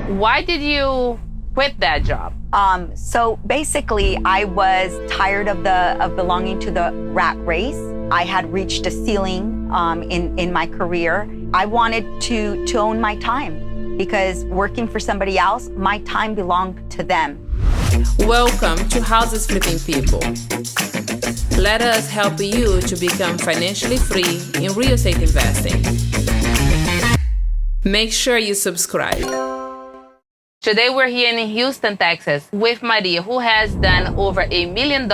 Why did you quit that job? So basically, I was tired of belonging to the rat race. I had reached a ceiling in my career. I wanted to own my time because working for somebody else, my time belonged to them. Welcome to Houses Flipping People. Let us help you to become financially free in real estate investing. Make sure you subscribe. Today we're here in Houston, Texas with Maria, who has done over $1 million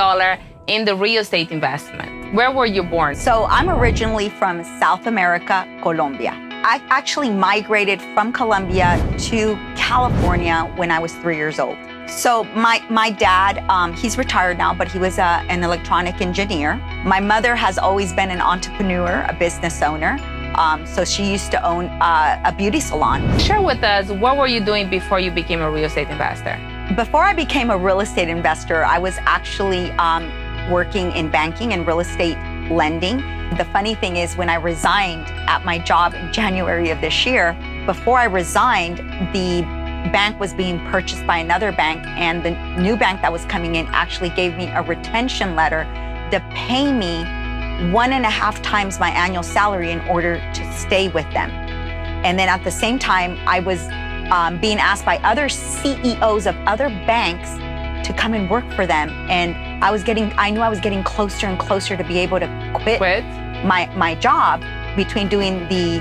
in the real estate investment. Where were you born? So I'm originally from South America, Colombia. I actually migrated from Colombia to California when I was 3 years old. So my dad, he's retired now, but he was an electronic engineer. My mother has always been an entrepreneur, a business owner. So she used to own a beauty salon. Share with us, what were you doing before you became a real estate investor? Before I became a real estate investor, I was actually working in banking and real estate lending. The funny thing is, when I resigned at my job in January of this year, before I resigned, the bank was being purchased by another bank, and the new bank that was coming in actually gave me a retention letter to pay me 1.5 times my annual salary in order to stay with them. And then at the same time, I was being asked by other CEOs of other banks to come and work for them. And I knew I was getting closer and closer to be able to quit my job, between doing the,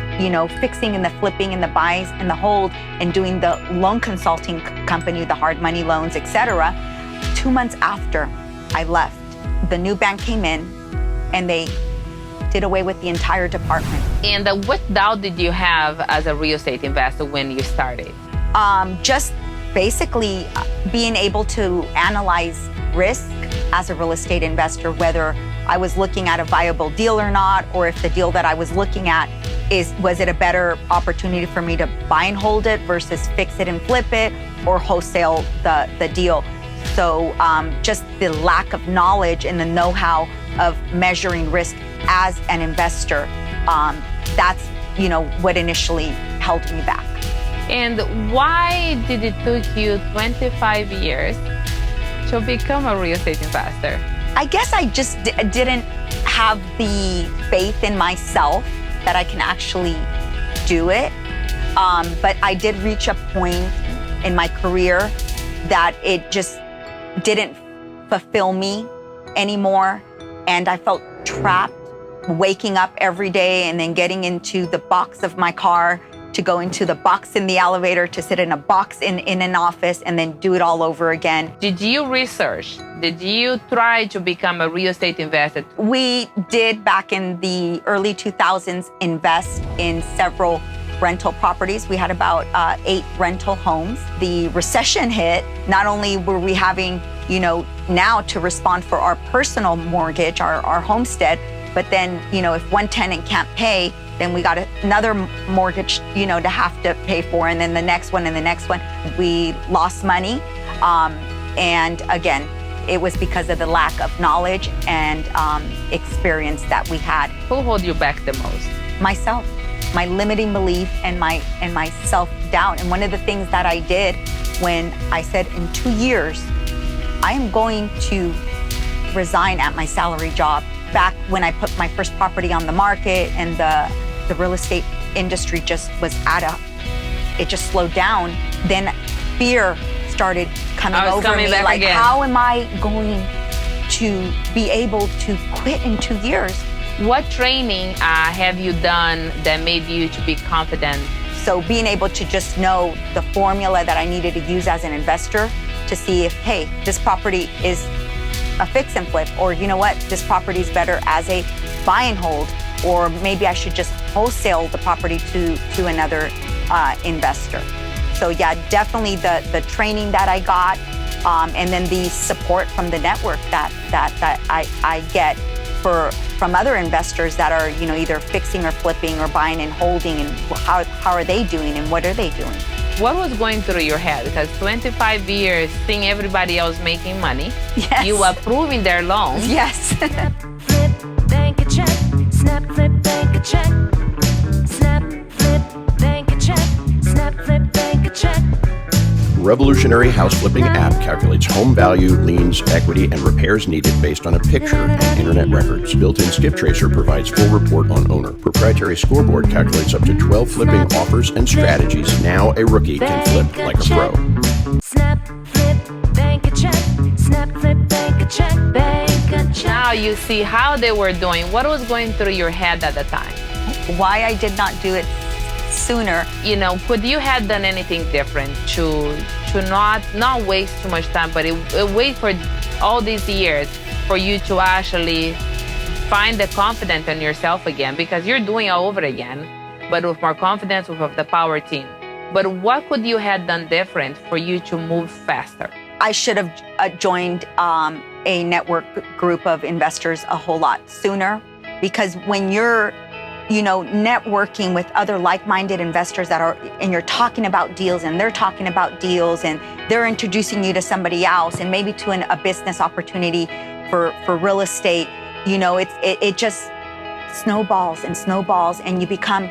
fixing and the flipping and the buys and the hold and doing the loan consulting company, the hard money loans, etc. 2 months after I left, the new bank came in and they did away with the entire department. And what doubt did you have as a real estate investor when you started? Just basically being able to analyze risk as a real estate investor, whether I was looking at a viable deal or not, or if the deal that I was looking at was it a better opportunity for me to buy and hold it versus fix it and flip it, or wholesale the deal. So just the lack of knowledge and the know-how of measuring risk as an investor, that's what initially held me back. And why did it took you 25 years to become a real estate investor? I guess I just didn't have the faith in myself that I can actually do it. But I did reach a point in my career that it just didn't fulfill me anymore. And I felt trapped, waking up every day and then getting into the box of my car, to go into the box in the elevator, to sit in a box in an office, and then do it all over again. Did you research? Did you try to become a real estate investor? We did, back in the early 2000s, invest in several rental properties. We had about 8 rental homes. The recession hit. Not only were we having, now to respond for our personal mortgage, our homestead, but then, if one tenant can't pay, then we got another mortgage, to have to pay for, and then the next one and the next one. We lost money. And again, it was because of the lack of knowledge and experience that we had. Who held you back the most? Myself, my limiting belief and my self-doubt. And one of the things that I did when I said, in 2 years, I am going to resign at my salary job. Back when I put my first property on the market and the real estate industry just was it just slowed down, then fear started coming over me. Like, again. How am I going to be able to quit in 2 years? What training have you done that made you to be confident? So being able to just know the formula that I needed to use as an investor to see if, hey, this property is a fix and flip, or this property is better as a buy and hold, or maybe I should just wholesale the property to another investor. So yeah, definitely the training that I got, and then the support from the network that I get from other investors that are either fixing or flipping or buying and holding, and how are they doing and what are they doing? What was going through your head? Because 25 years, seeing everybody else making money, yes. You approving their loans. Yes. Snap, flip, bank a check. Snap, flip, bank a check. Snap, flip, bank a check. Snap, flip, bank a check. revolutionary house flipping app calculates home value, liens, equity, and repairs needed based on a picture and internet records. Built-in skip tracer provides full report on owner. Proprietary scoreboard calculates up to 12 flipping offers and strategies. Now a rookie can flip like a pro. Snap, flip, bank a check. Snap, flip, bank a check. Bank a check. Now you see how they were doing. What was going through your head at the time? Why I did not do it sooner. You know, could you have done anything different to not waste too much time, but wait for all these years for you to actually find the confidence in yourself again, because you're doing it all over again, but with more confidence, with the power team. But what could you have done different for you to move faster? I should have joined a network group of investors a whole lot sooner, because when you're networking with other like-minded investors and you're talking about deals and they're talking about deals and they're introducing you to somebody else and maybe to a business opportunity for real estate, it just snowballs and you become,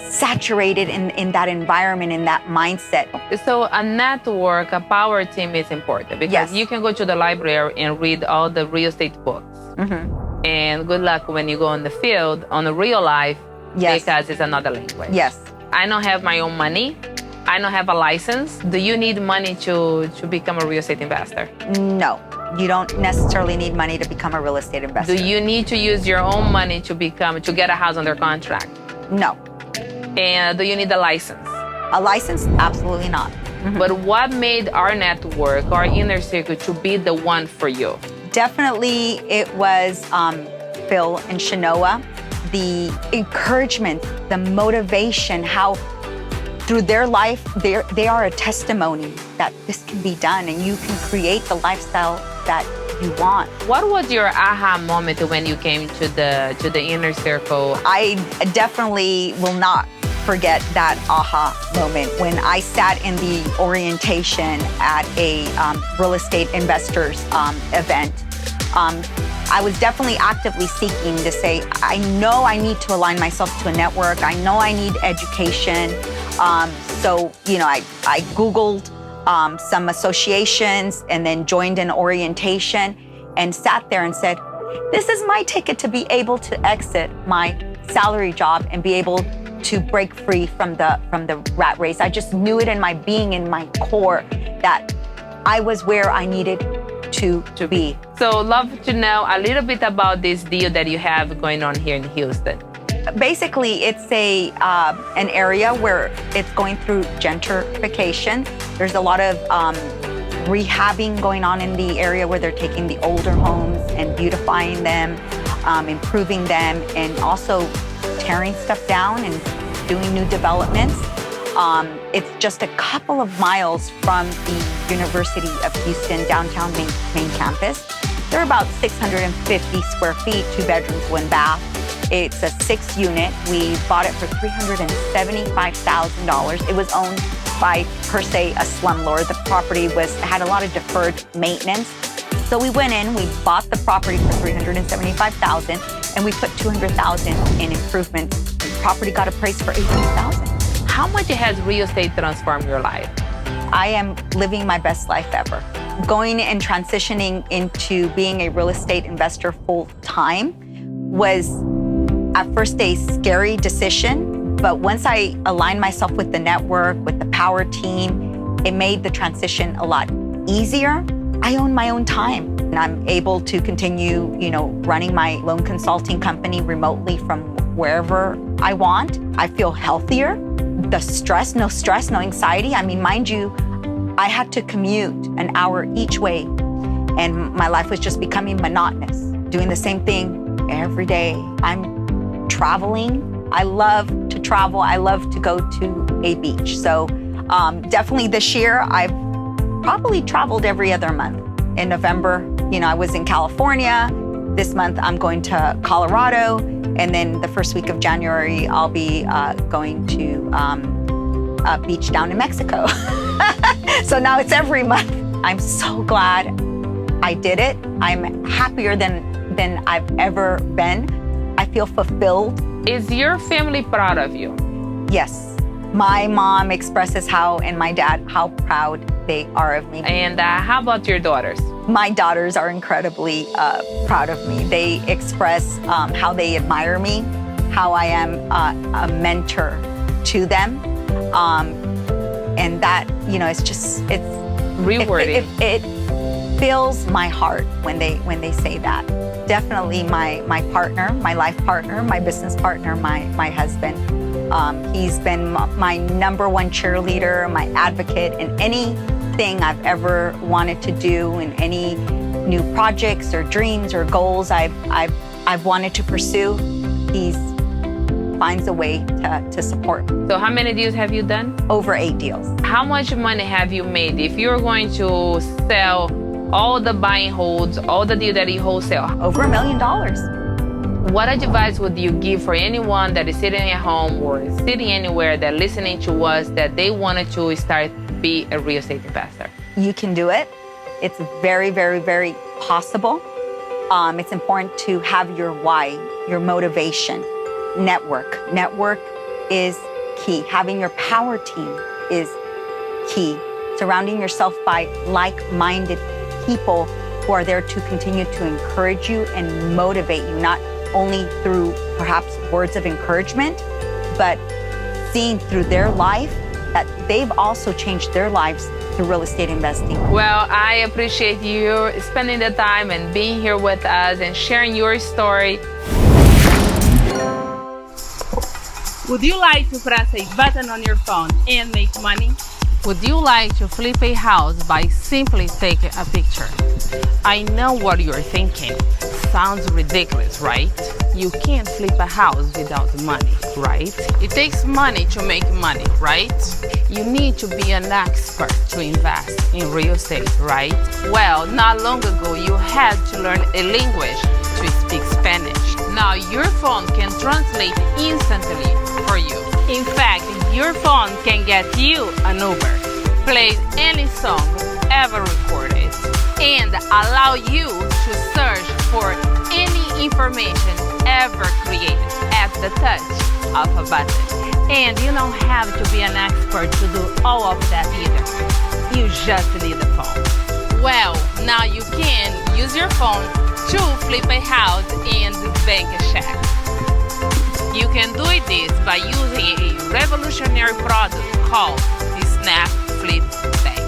saturated in that environment, in that mindset. So a network, a power team is important, because you can go to the library and read all the real estate books. Mm-hmm. And good luck when you go in the field, on the real life, because it's another language. Yes. I don't have my own money. I don't have a license. Do you need money to become a real estate investor? No, you don't necessarily need money to become a real estate investor. Do you need to use your own money to get a house under contract? No. And do you need a license? A license? Absolutely not. Mm-hmm. But what made our network, our inner circle, to be the one for you? Definitely it was Phil and Shanoa, the encouragement, the motivation, how through their life, they are a testimony that this can be done and you can create the lifestyle that you want. What was your aha moment when you came to the inner circle? I definitely will not forget that aha moment when I sat in the orientation at a real estate investors event. I was definitely actively seeking to say, I know I need to align myself to a network. I know I need education. So, I Googled some associations and then joined an orientation and sat there and said, this is my ticket to be able to exit my salary job and be able to break free from the rat race. I just knew it in my being, in my core, that I was where I needed to be. So love to know a little bit about this deal that you have going on here in Houston. Basically, it's an area where it's going through gentrification. There's a lot of rehabbing going on in the area where they're taking the older homes and beautifying them, improving them, and also tearing stuff down and doing new developments. It's just a couple of miles from the University of Houston downtown main campus. They're about 650 square feet, 2 bedrooms, 1 bath. It's a 6-unit. We bought it for $375,000. It was owned by, per se, a slumlord. The property had a lot of deferred maintenance. So we went in, we bought the property for $375,000, and we put $200,000 in improvements. The property got appraised for $18,000. How much has real estate transformed your life? I am living my best life ever. Going and transitioning into being a real estate investor full time was at first a scary decision, but once I aligned myself with the network, with the power team, it made the transition a lot easier. I own my own time, and I'm able to continue, running my loan consulting company remotely from wherever I want. I feel healthier. No stress, no anxiety. I mean, mind you, I had to commute an hour each way, and my life was just becoming monotonous, doing the same thing every day. I'm traveling. I love to travel. I love to go to a beach. So definitely this year, I've probably traveled every other month. In November, I was in California. This month, I'm going to Colorado. And then the first week of January, I'll be going to a beach down in Mexico. So now it's every month. I'm so glad I did it. I'm happier than I've ever been. I feel fulfilled. Is your family proud of you? Yes. My mom expresses and my dad, how proud they are of me. And how about your daughters? My daughters are incredibly proud of me. They express how they admire me, how I am a mentor to them. And that, it's rewarding. It fills my heart when they say that. Definitely my partner, my life partner, my business partner, my husband. He's been my number one cheerleader, my advocate in anything I've ever wanted to do, in any new projects or dreams or goals I've wanted to pursue. He finds a way to support me. So how many deals have you done? Over 8 deals. How much money have you made if you're going to sell all the buy and holds, all the deals that you wholesale? Over $1 million. What advice would you give for anyone that is sitting at home or sitting anywhere that listening to us that they wanted to start be a real estate investor? You can do it. It's very, very, very possible. It's important to have your why, your motivation. Network is key. Having your power team is key. Surrounding yourself by like-minded people who are there to continue to encourage you and motivate you, not only through perhaps words of encouragement, but seeing through their life that they've also changed their lives through real estate investing. Well, I appreciate you spending the time and being here with us and sharing your story. Would you like to press a button on your phone and make money? Would you like to flip a house by simply taking a picture? I know what you're thinking. Sounds ridiculous, right? You can't flip a house without money, right? It takes money to make money, right? You need to be an expert to invest in real estate, right? Well, not long ago, you had to learn a language to speak Spanish. Now your phone can translate instantly for you. In fact, your phone can get you an Uber, play any song ever recorded, and allow you to search for any information ever created at the touch of a button. And you don't have to be an expert to do all of that either. You just need a phone. Well, now you can use your phone to flip a house and bank a check. You can do this by using a revolutionary product called the Snap Flip Bank.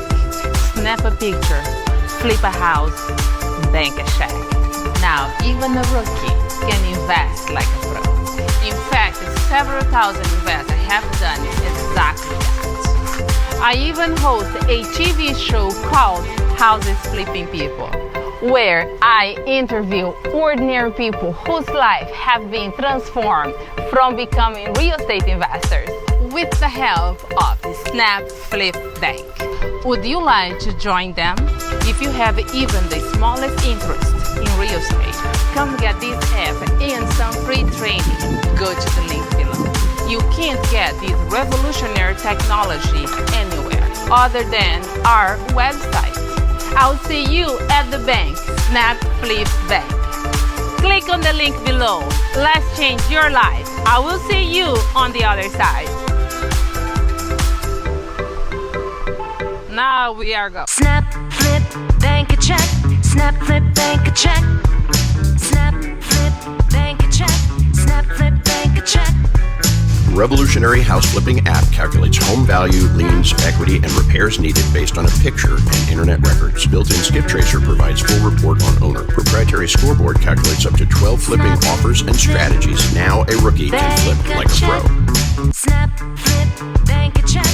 Snap a picture, flip a house, bank a check. Now, even a rookie can invest like a pro. In fact, several thousand investors have done exactly that. I even host a TV show called Houses Flipping People, where I interview ordinary people whose life have been transformed from becoming real estate investors with the help of the Snap Flip Bank. Would you like to join them? If you have even the smallest interest in real estate, come get this app and some free training. Go to the link below. You can't get this revolutionary technology anywhere other than our website. I'll see you at the bank, Snap Flip Bank. Click on the link below. Let's change your life. I will see you on the other side. Now we are go. Snap, flip, bank a check. Snap, flip, bank a check. Snap, flip, bank a check. Snap, flip, bank a check. Revolutionary house flipping app calculates home value, liens, equity, and repairs needed based on a picture and internet records. Built-in skip tracer provides full report on owner. Proprietary scoreboard calculates up to 12 flipping offers and strategies. Now a rookie can flip like a pro. Snap, flip, bank a check.